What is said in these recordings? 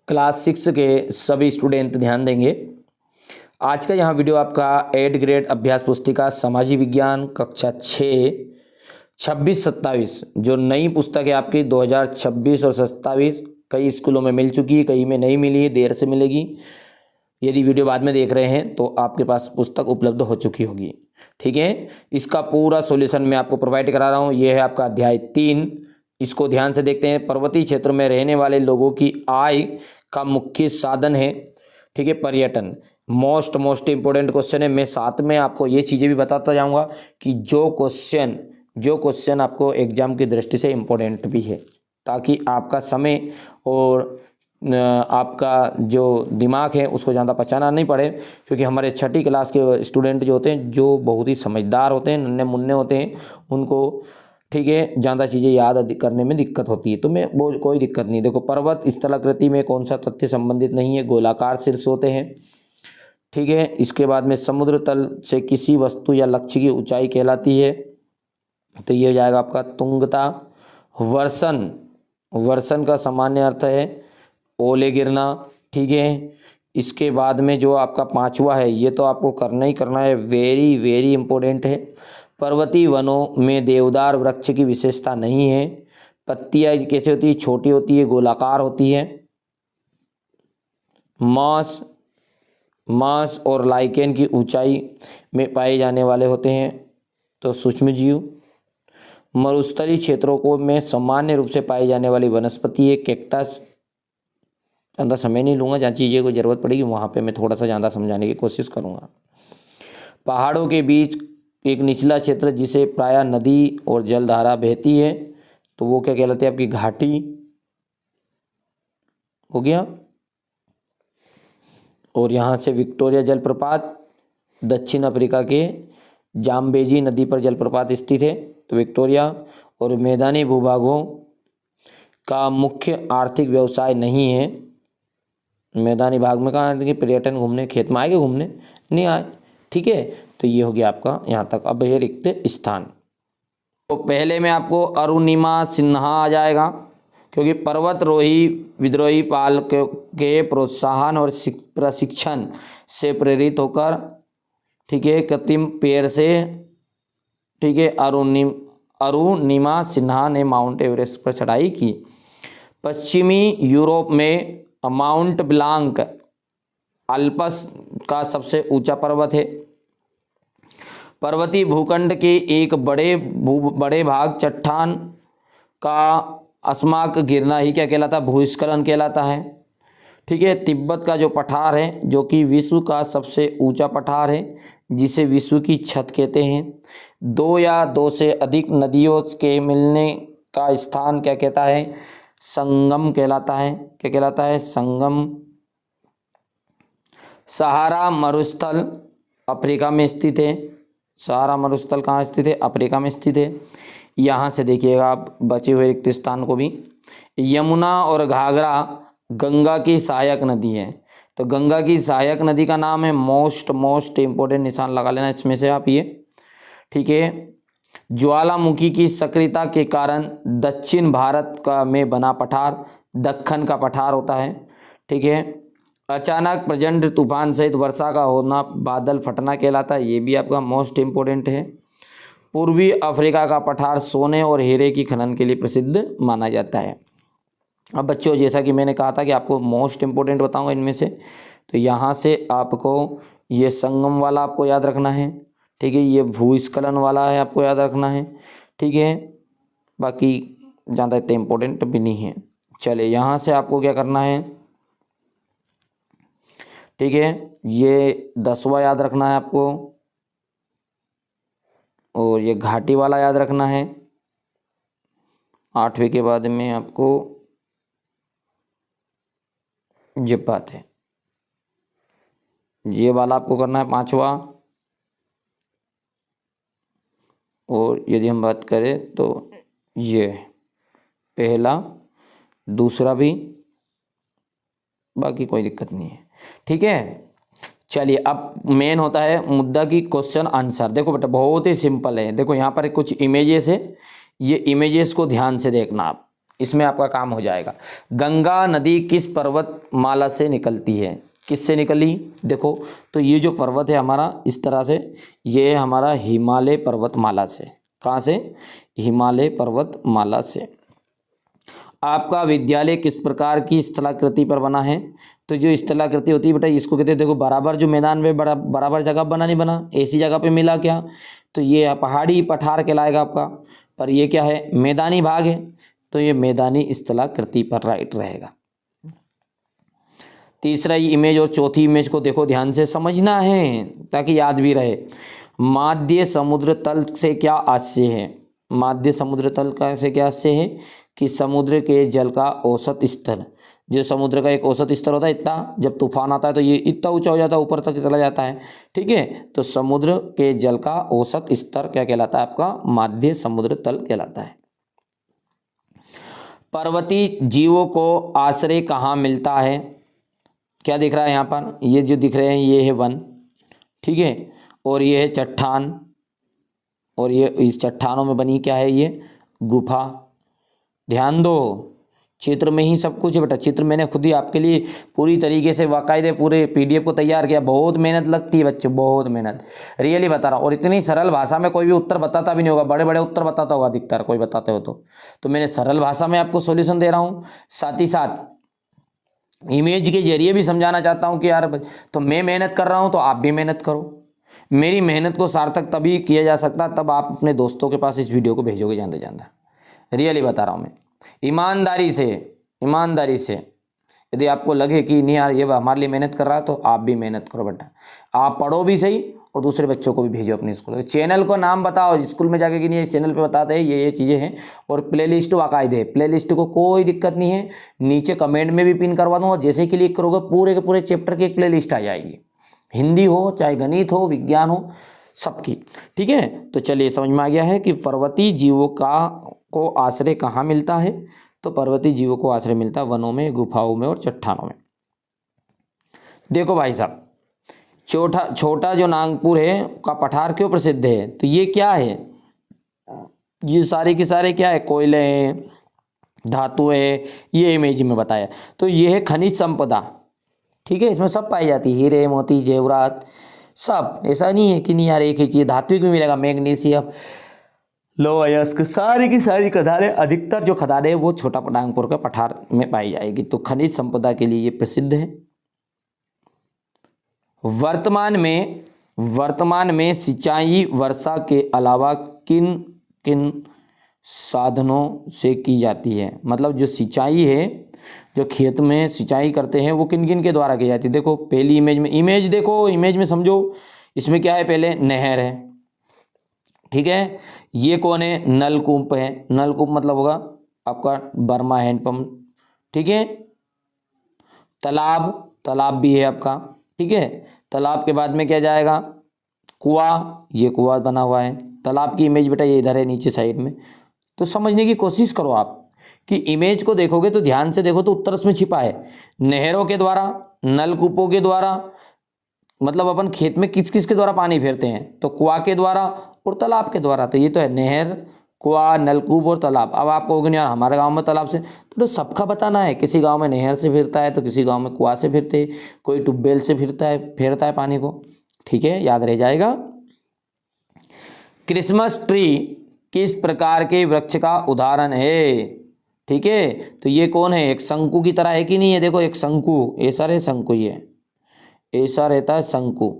Class 6 के सभी student ध्यान देंगे। आज का यहाँ वीडियो आपका 8 ग्रेड अभ्यास पुस्तिका सामाजिक विज्ञान कक्षा 6 26-27 जो नई पुस्तक है आपकी 2026 और 27 कई स्कूलों में मिल चुकी है, कई में नहीं मिली है, देर से मिलेगी। यदि वीडियो बाद में देख रहे हैं तो आपके पास पुस्तक उपलब्ध हो चुकी होगी। ठीक है, इसका पूरा सॉल्यूशन मैं आपको प्रोवाइड करा रहा हूँ। यह है आपका अध्याय 3। इसको ध्यान से देखते हैं। पर्वतीय क्षेत्र में रहने वाले लोगों की आय का मुख्य साधन है, ठीक है, पर्यटन। मोस्ट इंपॉर्टेंट क्वेश्चन है। मैं साथ में आपको ये चीज़ें भी बताता जाऊंगा कि जो क्वेश्चन आपको एग्जाम की दृष्टि से इम्पोर्टेंट भी है, ताकि आपका समय और आपका जो दिमाग है उसको ज़्यादा पचाना नहीं पड़े। क्योंकि हमारे छठी क्लास के स्टूडेंट जो होते हैं, जो बहुत ही समझदार होते हैं, नन्हे मुन्ने होते हैं, उनको ठीक है ज़्यादा चीज़ें याद करने में दिक्कत होती है। तो मैं वो कोई दिक्कत नहीं। देखो, पर्वत स्थलाकृति में कौन सा तथ्य संबंधित नहीं है? गोलाकार शीर्ष होते हैं, ठीक है। इसके बाद में समुद्र तल से किसी वस्तु या लक्ष्य की ऊंचाई कहलाती है, तो ये हो जाएगा आपका तुंगता। वर्षण का सामान्य अर्थ है ओले गिरना, ठीक है। इसके बाद में जो आपका 5वां है, ये तो आपको करना ही करना है, वेरी इंपॉर्टेंट है। पर्वतीय वनों में देवदार वृक्ष की विशेषता नहीं है। पत्तियां कैसे होती है? छोटी होती है, गोलाकार होती है। मांस और लाइकेन की ऊंचाई में पाए जाने वाले होते हैं, तो सूक्ष्म जीव। मरुस्थलीय क्षेत्रों को में सामान्य रूप से पाई जाने वाली वनस्पति है कैक्टस। ज़्यादा समय नहीं लूँगा, जहाँ चीज़ें को ज़रूरत पड़ेगी वहाँ पे मैं थोड़ा सा ज़्यादा समझाने की कोशिश करूँगा। पहाड़ों के बीच एक निचला क्षेत्र जिसे प्रायः नदी और जलधारा बहती है, तो वो क्या कहलाती है? आपकी घाटी हो गया। और यहाँ से विक्टोरिया जलप्रपात, दक्षिण अफ्रीका के जाम्बेजी नदी पर जलप्रपात स्थित है, तो विक्टोरिया। और मैदानी भूभागों का मुख्य आर्थिक व्यवसाय नहीं है। मैदानी भाग में कहाँ आएंगे? पर्यटन घूमने, खेत में आएंगे घूमने? नहीं आए, ठीक है। तो ये हो गया आपका यहाँ तक। अब ये रिक्त स्थान, तो पहले में आपको अरुणिमा सिन्हा आ जाएगा, क्योंकि पर्वतरोही विद्रोही पाल के प्रोत्साहन और प्रशिक्षण से प्रेरित होकर, ठीक है, कृत्रिम पेड़ से, ठीक है, अरुणिमा सिन्हा ने माउंट एवरेस्ट पर चढ़ाई की। पश्चिमी यूरोप में माउंट ब्लांक अल्पस का सबसे ऊंचा पर्वत है। पर्वतीय भूखंड के एक बड़े भाग चट्टान का अस्माक गिरना ही क्या कहलाता है? भूस्खलन कहलाता है, ठीक है। तिब्बत का जो पठार है, जो कि विश्व का सबसे ऊंचा पठार है, जिसे विश्व की छत कहते हैं। 2 या 2 से अधिक नदियों के मिलने का स्थान क्या कहता है? संगम कहलाता है। क्या कहलाता है? संगम। सहारा मरुस्थल अफ्रीका में स्थित है। सहारा मरुस्थल कहाँ स्थित है? अफ्रीका में स्थित है। यहाँ से देखिएगा आप बचे हुए रिक्त स्थान को भी। यमुना और घाघरा गंगा की सहायक नदी है, तो गंगा की सहायक नदी का नाम है। मोस्ट इंपोर्टेंट निशान लगा लेना इसमें से आप ये, ठीक है। ज्वालामुखी की सक्रियता के कारण दक्षिण भारत का में बना पठार दक्कन का पठार होता है, ठीक है। अचानक प्रचंड तूफान सहित वर्षा का होना बादल फटना कहलाता है, ये भी आपका मोस्ट इम्पोर्टेंट है। पूर्वी अफ्रीका का पठार सोने और हीरे की खनन के लिए प्रसिद्ध माना जाता है। अब बच्चों, जैसा कि मैंने कहा था कि आपको मोस्ट इम्पोर्टेंट बताऊंगा इनमें से, तो यहाँ से आपको ये संगम वाला आपको याद रखना है, ठीक है। ये भूस्खलन वाला है, आपको याद रखना है, ठीक है। बाकी ज़्यादा इतने इम्पोर्टेंट भी नहीं है। चलिए, यहाँ से आपको क्या करना है, ठीक है। ये 10वां याद रखना है आपको, और ये घाटी वाला याद रखना है। 8वें के बाद में आपको जब बात है, ये वाला आपको करना है 5वां। और यदि हम बात करें तो ये पहला, दूसरा भी, बाकी कोई दिक्कत नहीं है, ठीक है। चलिए, अब मेन होता है मुद्दा की क्वेश्चन आंसर। देखो बेटा, बहुत ही सिंपल है। देखो यहाँ पर कुछ इमेजेस है, ये इमेजेस को ध्यान से देखना आप। इसमें आपका काम हो जाएगा। गंगा नदी किस पर्वतमाला से निकलती है? किससे निकली? देखो तो ये जो पर्वत है हमारा इस तरह से, ये है हमारा हिमालय पर्वतमाला से। कहाँ से? हिमालय पर्वतमाला से। आपका विद्यालय किस प्रकार की स्थलाकृति पर बना है? तो जो स्थलाकृति होती है बेटा, इसको कहते हैं, देखो बराबर जो मैदान में बराबर जगह बना नहीं बना, ऐसी जगह पे मिला क्या? तो ये पहाड़ी पठार कहलाएगा आपका, पर ये क्या है? मैदानी भाग है, तो ये मैदानी स्थलाकृति पर राइट रहेगा। तीसरा इमेज और चौथी इमेज को देखो ध्यान से, समझना है ताकि याद भी रहे। माध्य समुद्र तल से क्या आशय है? माध्य समुद्र तल का से क्या आशय है? कि समुद्र के जल का औसत स्तर, जो समुद्र का एक औसत स्तर होता है इतना, जब तूफान आता है तो ये इतना ऊंचा हो जाता है, ऊपर तक चला जाता है, ठीक है। तो समुद्र के जल का औसत स्तर क्या कहलाता है? आपका माध्य समुद्र तल कहलाता है। पर्वतीय जीवों को आश्रय कहाँ मिलता है? क्या दिख रहा है यहाँ पर? ये जो दिख रहे हैं ये है वन, ठीक है, और ये है चट्टान, और ये इस चट्टानों में बनी क्या है? ये गुफा। ध्यान दो, चित्र में ही सब कुछ है बेटा। चित्र मैंने खुद ही आपके लिए पूरी तरीके से बाकायदे पूरे पीडीएफ को तैयार किया। बहुत मेहनत लगती है बच्चों, बहुत मेहनत, रियली बता रहा हूँ। और इतनी सरल भाषा में कोई भी उत्तर बताता भी नहीं होगा, बड़े बड़े उत्तर बताता होगा अधिकतर, कोई बताते हो तो मैंने सरल भाषा में आपको सॉल्यूशन दे रहा हूँ। साथ ही साथ इमेज के जरिए भी समझाना चाहता हूँ कि यार तो मैं मेहनत कर रहा हूँ तो आप भी मेहनत करो। मेरी मेहनत को सार्थक तभी किया जा सकता तब आप अपने दोस्तों के पास इस वीडियो को भेजोगे जानते जानते। रियली बता रहा हूँ मैं, ईमानदारी से यदि आपको लगे कि नहीं यार ये हमारे लिए मेहनत कर रहा है तो आप भी मेहनत करो बेटा। आप पढ़ो भी सही और दूसरे बच्चों को भी भेजो अपने स्कूल। चैनल को नाम बताओ स्कूल में जाके कि नहीं इस चैनल पे बताते हैं ये चीज़ें हैं, और प्लेलिस्ट बाकायदे, प्लेलिस्ट को कोई दिक्कत नहीं है, नीचे कमेंट में भी पिन करवा दूँगा। जैसे ही क्लिक करोगे पूरे के पूरे चैप्टर की एक प्लेलिस्ट आ जाएगी, हिंदी हो चाहे गणित हो विज्ञान हो सबकी, ठीक है। तो चलिए समझ में आ गया है कि पर्वतीय जीवों को आश्रय कहाँ मिलता है? तो पर्वतीय जीवों को आश्रय मिलता है वनों में, गुफाओं में और चट्टानों में। देखो भाई साहब, छोटा जो नागपुर है का पठार क्यों प्रसिद्ध है? तो ये क्या है? ये सारे के सारे क्या है? कोयले हैं, धातु है, ये इमेज में बताया। तो ये है खनिज संपदा, ठीक है, इसमें सब पाई जाती है, हीरे मोती जेवरात सब। ऐसा नहीं है कि नहीं यार एक ही चीज़, धात्विक भी मिलेगा, मैग्नीशियम, लोह अयस्क, सारी की सारी खदानें, अधिकतर जो खदानें वो छोटा नागपुर का पठार में पाई जाएगी। तो खनिज संपदा के लिए ये प्रसिद्ध है। वर्तमान में सिंचाई वर्षा के अलावा किन किन साधनों से की जाती है? मतलब जो सिंचाई है, जो खेत में सिंचाई करते हैं वो किन किन के द्वारा की जाती है? देखो पहली इमेज देखो, इमेज में समझो, इसमें क्या है? पहले नहर है, ठीक है, ये कौन है? नलकूप है, नलकूप मतलब होगा आपका बर्मा हैंडपंप, ठीक है। तालाब भी है आपका, ठीक है। तालाब के बाद में क्या जाएगा? कुआं, ये कुआं बना हुआ है। तालाब की इमेज बेटा ये इधर है नीचे साइड में। तो समझने की कोशिश करो आप कि इमेज को देखोगे तो ध्यान से देखो तो उत्तर उसमें छिपा है। नहरों के द्वारा, नलकूपों के द्वारा, मतलब अपन खेत में किस किस के द्वारा पानी फेरते हैं? तो कुआं के द्वारा और तालाब के द्वारा। तो ये तो है नहर, कुआं, नलकूप और तालाब। अब आप कहोगे नहीं यार हमारे गांव में तालाब से, तो सबका बताना है। किसी गांव में नहर से फिरता है तो किसी गांव में कुआं से फिरते, कोई ट्यूबवेल से फेरता है पानी को, ठीक है, याद रह जाएगा। क्रिसमस ट्री किस प्रकार के वृक्ष का उदाहरण है? ठीक है, तो ये कौन है? एक शंकु की तरह है कि नहीं है? देखो एक शंकु, ऐसा रहे शंकु, ये ऐसा रहता है शंकु,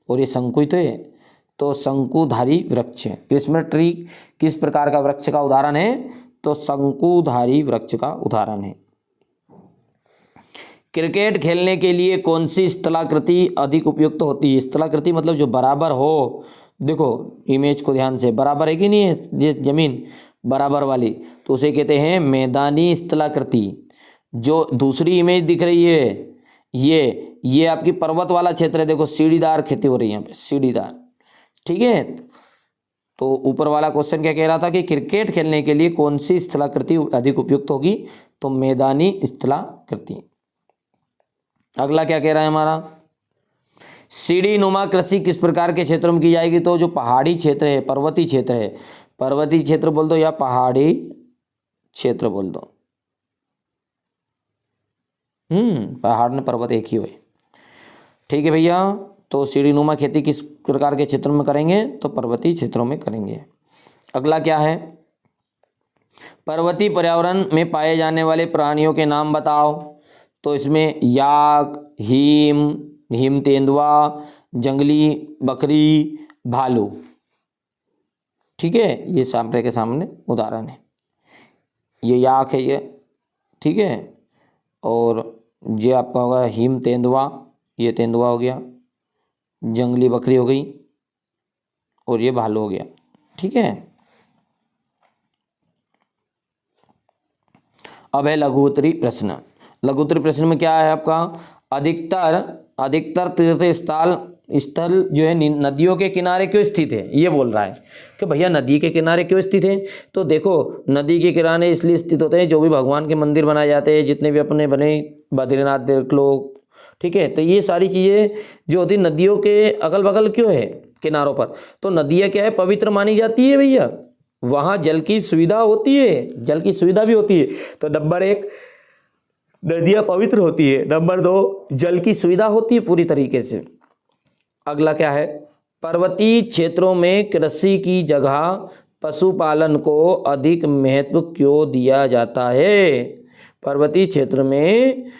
और ये शंकु ही तो है। तो शंकुधारी वृक्ष है। क्रिसमस ट्री किस प्रकार का वृक्ष का उदाहरण है? तो शंकुधारी वृक्ष का उदाहरण है। क्रिकेट खेलने के लिए कौन सी स्थलाकृति अधिक उपयुक्त होती है? स्थलाकृति मतलब जो बराबर हो। देखो इमेज को ध्यान से, बराबर है कि नहीं है? ये जमीन बराबर वाली, तो उसे कहते हैं मैदानी स्थलाकृति। जो दूसरी इमेज दिख रही है ये आपकी पर्वत वाला क्षेत्र है। देखो सीढ़ीदार खेती हो रही है यहाँ पे, सीढ़ीदार, ठीक है। तो ऊपर वाला क्वेश्चन क्या कह रहा था कि क्रिकेट खेलने के लिए कौन सी स्थलाकृति अधिक उपयुक्त होगी? तो मैदानी स्थलाकृति। अगला क्या कह रहा है हमारा? सीढ़ी नुमा कृषि किस प्रकार के क्षेत्रों में की जाएगी? तो जो पहाड़ी क्षेत्र है, पर्वतीय क्षेत्र है, पर्वतीय क्षेत्र बोल दो या पहाड़ी क्षेत्र बोल दो। पहाड़ ने पर्वत एक ही हुए। ठीक है भैया, तो सीढ़ीनुमा खेती किस प्रकार के क्षेत्रों में करेंगे? तो पर्वतीय क्षेत्रों में करेंगे। अगला क्या है? पर्वतीय पर्यावरण में पाए जाने वाले प्राणियों के नाम बताओ। तो इसमें याक, हिम तेंदुआ, जंगली बकरी, भालू। ठीक है, ये सामने के सामने उदाहरण है। ये याक है ये, ठीक है, और ये आपका होगा हिम तेंदुआ, ये तेंदुआ हो गया, जंगली बकरी हो गई, और ये भालू हो गया। ठीक है, अब है लघु उत्तरी प्रश्न। लघु उत्तरी प्रश्न में क्या है आपका? अधिकतर तीर्थ स्थल जो है नदियों के किनारे क्यों स्थित है? ये बोल रहा है कि भैया नदी के किनारे क्यों स्थित है। तो देखो, नदी के किनारे इसलिए स्थित होते हैं, जो भी भगवान के मंदिर बनाए जाते हैं, जितने भी अपने बने, बद्रीनाथ देख लो, ठीक है, तो ये सारी चीज़ें जो होती नदियों के अगल बगल क्यों है, किनारों पर। तो नदियाँ क्या है, पवित्र मानी जाती है भैया, वहाँ जल की सुविधा होती है, जल की सुविधा भी होती है। तो नंबर 1 नदियाँ पवित्र होती है, नंबर 2 जल की सुविधा होती है पूरी तरीके से। अगला क्या है? पर्वतीय क्षेत्रों में कृषि की जगह पशुपालन को अधिक महत्व क्यों दिया जाता है? पर्वतीय क्षेत्र में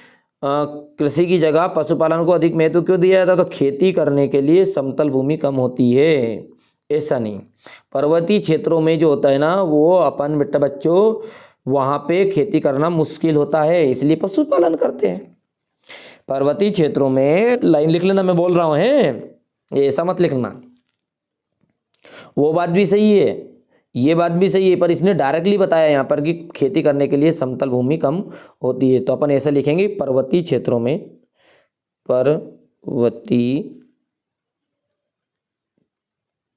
कृषि की जगह पशुपालन को अधिक महत्व क्यों दिया जाता है? तो खेती करने के लिए समतल भूमि कम होती है, ऐसा नहीं। पर्वतीय क्षेत्रों में जो होता है ना, वो अपन बेटा बच्चों वहाँ पे खेती करना मुश्किल होता है, इसलिए पशुपालन करते हैं। पर्वतीय क्षेत्रों में, लाइन लिख लेना मैं बोल रहा हूँ, है ऐसा मत लिखना। वो बात भी सही है, ये बात भी सही है, पर इसने डायरेक्टली बताया यहाँ पर कि खेती करने के लिए समतल भूमि कम होती है। तो अपन ऐसा लिखेंगे पर्वतीय क्षेत्रों में, पर्वतीय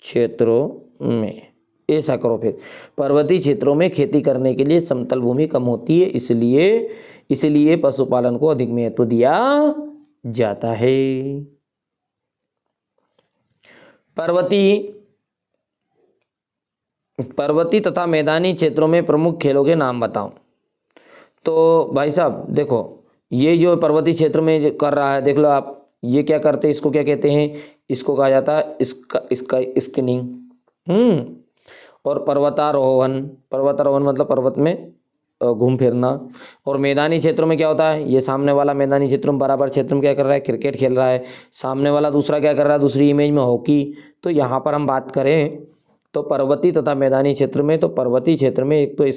क्षेत्रों में, ऐसा करो फिर। पर्वतीय क्षेत्रों में खेती करने के लिए समतल भूमि कम होती है, इसलिए पशुपालन को अधिक महत्व दिया जाता है। पर्वतीय तथा मैदानी क्षेत्रों में प्रमुख खेलों के नाम बताओ। तो भाई साहब देखो, ये जो पर्वतीय क्षेत्र में कर रहा है, देख लो आप, ये क्या करते हैं, इसको क्या कहते हैं? इसको कहा जाता है इसका स्किनिंग। और पर्वतारोहण मतलब पर्वत में घूम फिरना। और मैदानी क्षेत्रों में क्या होता है? ये सामने वाला मैदानी क्षेत्र में, बराबर क्षेत्र में क्या कर रहा है? क्रिकेट खेल रहा है। सामने वाला दूसरा क्या कर रहा है? दूसरी इमेज में हॉकी। तो यहाँ पर हम बात करें तो पर्वतीय तथा मैदानी क्षेत्र में, तो पर्वतीय क्षेत्र में एक तो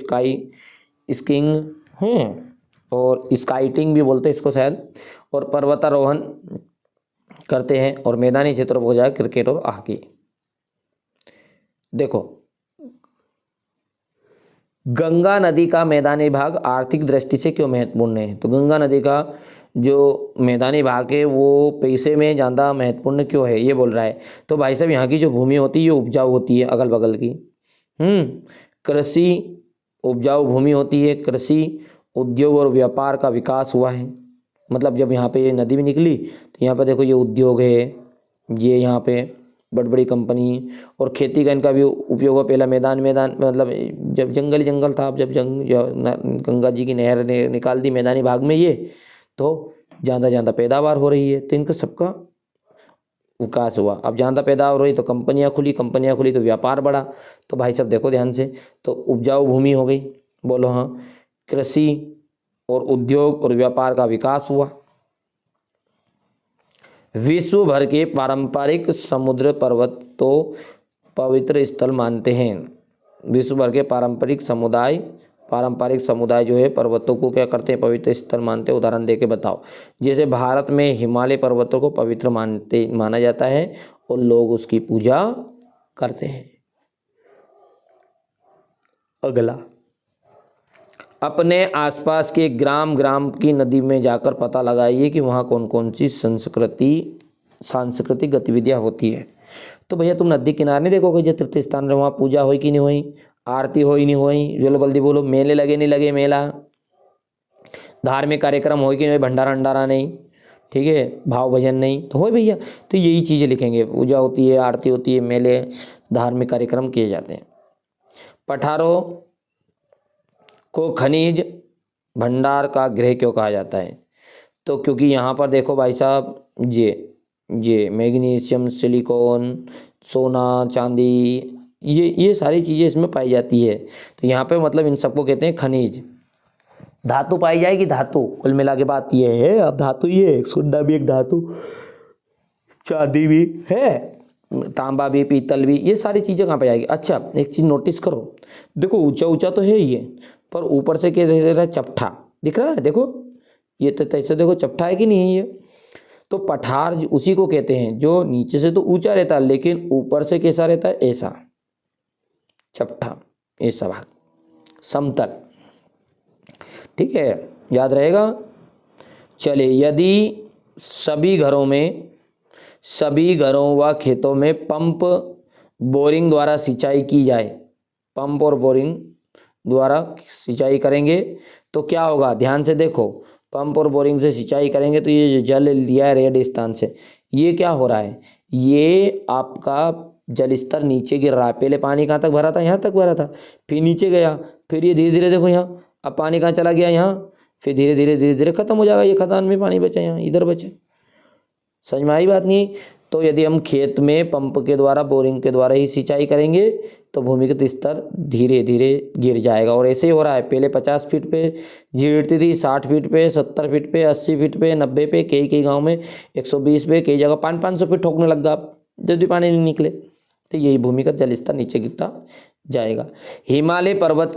स्कीइंग है, और स्काइटिंग भी बोलते हैं इसको शायद, और पर्वतारोहण करते हैं। और मैदानी क्षेत्रों को जाए क्रिकेट और हॉकी। देखो, गंगा नदी का मैदानी भाग आर्थिक दृष्टि से क्यों महत्वपूर्ण है? तो गंगा नदी का जो मैदानी भाग है वो पैसे में ज़्यादा महत्वपूर्ण क्यों है, ये बोल रहा है। तो भाई साहब, यहाँ की जो भूमि होती है ये उपजाऊ होती है, अगल बगल की। कृषि उपजाऊ भूमि होती है, कृषि, उद्योग और व्यापार का विकास हुआ है। मतलब जब यहाँ पे ये नदी भी निकली तो यहाँ पे देखो ये उद्योग है, ये यहाँ पे बड़ी बड़ी कंपनी, और खेती का इनका भी उपयोग हुआ। पहला मैदान मतलब जब जंगल था, जब गंगा जी की नहर ने निकाल दी मैदानी भाग में ये, तो ज़्यादा पैदावार हो रही है, तो इनका सबका विकास हुआ। अब ज़्यादा पैदावार हो रही तो कंपनियाँ खुली तो व्यापार बढ़ा। तो भाई साहब देखो ध्यान से, तो उपजाऊ भूमि हो गई, बोलो हाँ। कृषि और उद्योग और व्यापार का विकास हुआ। विश्व भर के पारंपरिक समुद्र पर्वत तो पवित्र स्थल मानते हैं। विश्व भर के पारंपरिक समुदाय जो है पर्वतों को क्या करते हैं? पवित्र स्थल मानते हैं। उदाहरण देके बताओ। जैसे भारत में हिमालय पर्वतों को पवित्र माना जाता है और लोग उसकी पूजा करते हैं। अगला, अपने आसपास के ग्राम की नदी में जाकर पता लगाइए कि वहाँ कौन कौन सी सांस्कृतिक गतिविधियाँ होती है। तो भैया तुम नदी किनारे नहीं देखोगे जो तीर्थ स्थान में, वहाँ पूजा हुई कि नहीं हुई, आरती हुई नहीं हुई, चलो जल्दी बोलो, मेले लगे नहीं लगे, मेला, धार्मिक कार्यक्रम हो कि नहीं, भंडारा नहीं, ठीक है, भाव भजन नहीं, तो हो भैया। तो यही चीज़ें लिखेंगे, पूजा होती है, आरती होती है, मेले, धार्मिक कार्यक्रम किए जाते हैं। पठारों को खनिज भंडार का गृह क्यों कहा जाता है? तो क्योंकि यहाँ पर देखो भाई साहब, ये मैग्नीशियम, सिलिकॉन, सोना, चांदी, ये सारी चीज़ें इसमें पाई जाती है। तो यहाँ पे मतलब इन सबको कहते हैं खनिज। धातु पाई जाएगी, धातु, कुल मिला के बात ये है। अब धातु ये सोना भी एक धातु, चांदी भी है, तांबा भी, पीतल भी, ये सारी चीज़ें कहाँ पे जाएगी। अच्छा एक चीज़ नोटिस करो, देखो ऊंचा ऊंचा तो है ये, पर ऊपर से क्या दिख रहा है? चपटा दिख रहा है। देखो ये तो ऐसे देखो चपटा है कि नहीं है ये। तो पठार उसी को कहते हैं जो नीचे से तो ऊंचा रहता है लेकिन ऊपर से कैसा रहता है? ऐसा चपटा, ऐसा भाग, समतल। ठीक है, याद रहेगा। चले, यदि सभी घरों व खेतों में पंप बोरिंग द्वारा सिंचाई की जाए, पंप और बोरिंग द्वारा सिंचाई करेंगे तो क्या होगा? ध्यान से देखो, पंप और बोरिंग से सिंचाई करेंगे तो ये जो जल दिया है रेड स्थान से, ये क्या हो रहा है? ये आपका जल स्तर नीचे गिर रहा है। पहले पानी कहाँ तक भरा था? यहाँ तक भरा था, फिर नीचे गया, फिर ये धीरे धीरे देखो यहाँ अब पानी कहाँ चला गया? यहाँ, फिर धीरे धीरे खत्म हो जाएगा। ये खदान में पानी बचा, यहाँ इधर बचे। समझ में आई बात? नहीं तो यदि हम खेत में पंप के द्वारा, बोरिंग के द्वारा ही सिंचाई करेंगे तो भूमिगत स्तर धीरे धीरे गिर जाएगा। और ऐसे ही हो रहा है, पहले 50 फीट पे गिरती थी, 60 फीट पे, 70 फीट पे, 80 फीट पे, 90 पे, कई गांव में 120 पे, कई जगह 500 फीट ठोकने लग गया जब भी पानी नहीं निकले। तो यही भूमिगत जल स्तर नीचे गिरता जाएगा। हिमालय पर्वत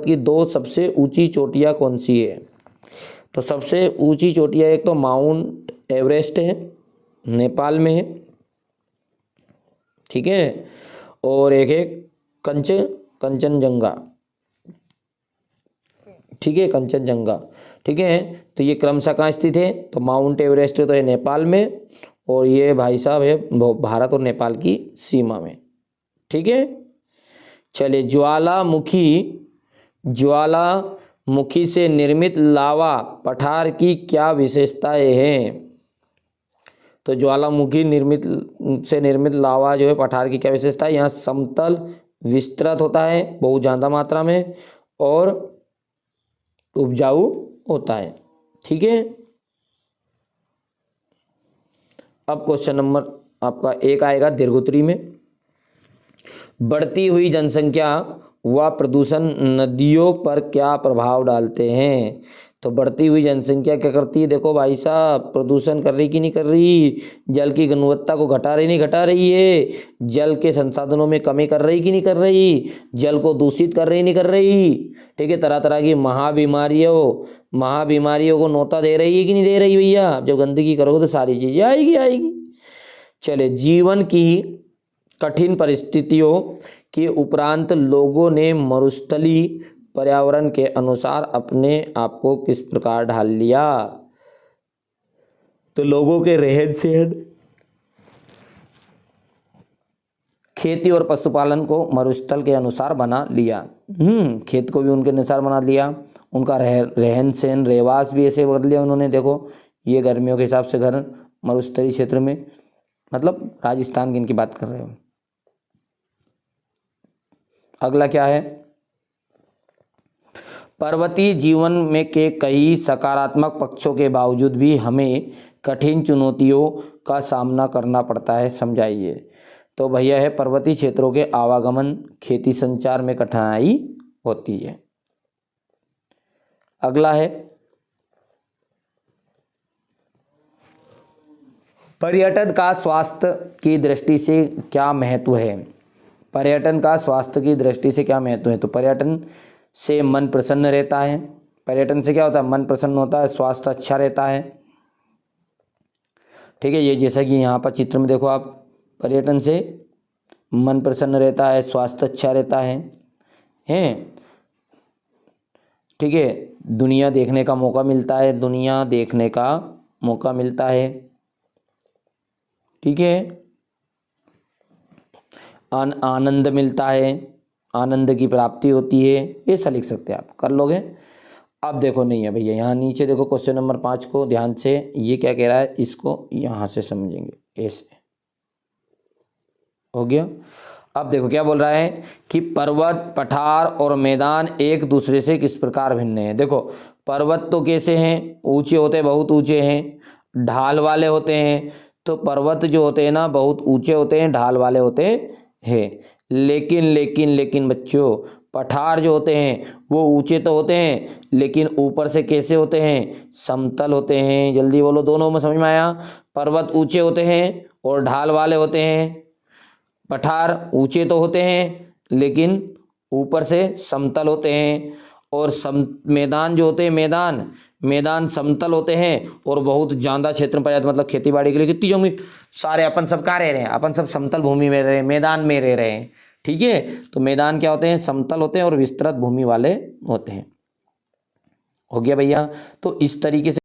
की दो सबसे ऊंची चोटियां कौन सी है? तो सबसे ऊंची चोटियां एक तो माउंट एवरेस्ट है, नेपाल में है, ठीक है, और एक है कंचनजंगा, ठीक है, कंचनजंगा, ठीक है। तो ये क्रमशः कहाँ स्थित है? तो माउंट एवरेस्ट तो है नेपाल में, और ये भाई साहब है भारत और नेपाल की सीमा में, ठीक है। चलिए, ज्वालामुखी से निर्मित लावा पठार की क्या विशेषताएं हैं? तो ज्वालामुखी से निर्मित लावा जो है पठार की क्या विशेषता है? यहाँ समतल विस्तृत होता है बहुत ज़्यादा मात्रा में और उपजाऊ होता है, ठीक है। अब क्वेश्चन नंबर आपका 1 आएगा दीर्घोत्तरी में। बढ़ती हुई जनसंख्या व प्रदूषण नदियों पर क्या प्रभाव डालते हैं? तो बढ़ती हुई जनसंख्या क्या करती है? देखो भाई साहब, प्रदूषण कर रही कि नहीं कर रही? जल की गुणवत्ता को घटा रही नहीं घटा रही है? जल के संसाधनों में कमी कर रही कि नहीं कर रही? जल को दूषित कर रही नहीं कर रही? ठीक है, तरह तरह की महाबीमारियों को नौता दे रही है कि नहीं दे रही भैया? जब गंदगी करोगे तो सारी चीजें आएगी। चले, जीवन की कठिन परिस्थितियों के उपरांत लोगों ने मरुस्थलीय पर्यावरण के अनुसार अपने आप को किस प्रकार ढाल लिया? तो लोगों के रहन सहन, खेती और पशुपालन को मरुस्थल के अनुसार बना लिया। खेत को भी उनके अनुसार बना लिया, उनका रहन सहन, रहवास भी ऐसे बदल लिया उन्होंने। देखो ये गर्मियों के हिसाब से घर मरुस्थलीय क्षेत्र में, मतलब राजस्थान की इनकी बात कर रहे हो। अगला क्या है? पर्वतीय जीवन में के कई सकारात्मक पक्षों के बावजूद भी हमें कठिन चुनौतियों का सामना करना पड़ता है, समझाइए। तो भैया है, पर्वतीय क्षेत्रों के आवागमन, खेती, संचार में कठिनाई होती है। अगला है, पर्यटन का स्वास्थ्य की दृष्टि से क्या महत्व है? पर्यटन का स्वास्थ्य की दृष्टि से क्या महत्व है? तो पर्यटन से मन प्रसन्न रहता है। पर्यटन से क्या होता है? मन प्रसन्न होता है, स्वास्थ्य अच्छा रहता है, ठीक है। ये जैसा कि यहाँ पर चित्र में देखो आप, पर्यटन से मन प्रसन्न रहता है, स्वास्थ्य अच्छा रहता है, ठीक है। दुनिया देखने का मौका मिलता है, ठीक है। आनंद मिलता है, आनंद की प्राप्ति होती है, ऐसा लिख सकते हैं आप, कर लोगे। अब देखो नहीं है भैया, यहाँ नीचे देखो क्वेश्चन नंबर 5 को ध्यान से, ये क्या कह रहा है, इसको यहाँ से समझेंगे, ऐसे हो गया। अब देखो क्या बोल रहा है कि पर्वत, पठार और मैदान एक दूसरे से किस प्रकार भिन्न हैं। देखो पर्वत तो कैसे हैं, ऊंचे होते हैं, बहुत ऊंचे हैं, ढाल वाले होते हैं। तो पर्वत जो होते हैं ना बहुत ऊंचे होते हैं, ढाल वाले होते हैं। लेकिन बच्चों पठार जो होते हैं वो ऊंचे तो होते हैं लेकिन ऊपर से कैसे होते हैं, समतल होते हैं। जल्दी बोलो, दोनों में समझ में आया। पर्वत ऊंचे होते हैं और ढाल वाले होते हैं, पठार ऊंचे तो होते हैं लेकिन ऊपर से समतल होते हैं। और मैदान जो होते हैं, मैदान समतल होते हैं और बहुत ज़्यादा क्षेत्र में पाए जाते हैं। मतलब खेती बाड़ी के लिए कितनी जमीन, सारे अपन सब कहाँ रह रहे हैं, अपन सब समतल भूमि में रह रहे हैं, मैदान में रह रहे हैं। ठीक है, तो मैदान क्या होते हैं, समतल होते हैं और विस्तृत भूमि वाले होते हैं। हो गया भैया। तो इस तरीके से